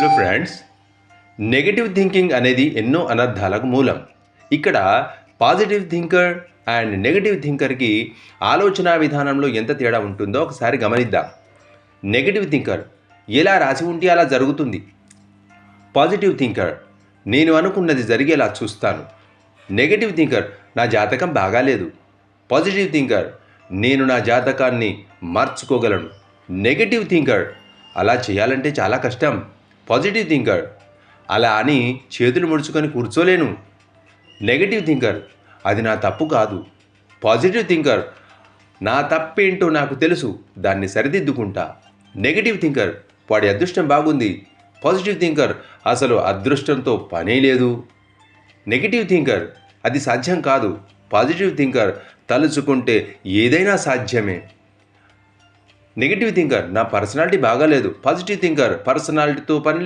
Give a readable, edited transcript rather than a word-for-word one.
Hello friends, negative thinking అనేది ఎన్నో అనర్థాలకు మూలం. ఇక్కడ పాజిటివ్ థింకర్ అండ్ నెగటివ్ థింకర్కి ఆలోచన విధానంలో ఎంత తేడా ఉంటుందో ఒకసారి గమనిద్దాం. నెగటివ్ థింకర్ ఎలా రాసి ఉంటే అలా జరుగుతుంది. పాజిటివ్ థింకర్ నేను అనుకున్నది జరిగేలా చూస్తాను. నెగటివ్ థింకర్ నా జాతకం బాగాలేదు. పాజిటివ్ థింకర్ నేను నా జాతకాన్ని మార్చుకోగలను. నెగటివ్ థింకర్ అలా చేయాలంటే చాలా కష్టం. పాజిటివ్ థింకర్ అలా అని చేతులు ముడుచుకొని కూర్చోలేను. నెగటివ్ థింకర్ అది నా తప్పు కాదు. పాజిటివ్ థింకర్ నా తప్పేంటో నాకు తెలుసు, దాన్ని సరిదిద్దుకుంటా. నెగటివ్ థింకర్ వాడి అదృష్టం బాగుంది. పాజిటివ్ థింకర్ అసలు అదృష్టంతో పనే లేదు. నెగటివ్ థింకర్ అది సాధ్యం కాదు. పాజిటివ్ థింకర్ తలుచుకుంటే ఏదైనా సాధ్యమే. నెగటివ్ థింకర్ నా పర్సనాలిటీ బాగాలేదు. పాజిటివ్ థింకర్ పర్సనాలిటీతో పని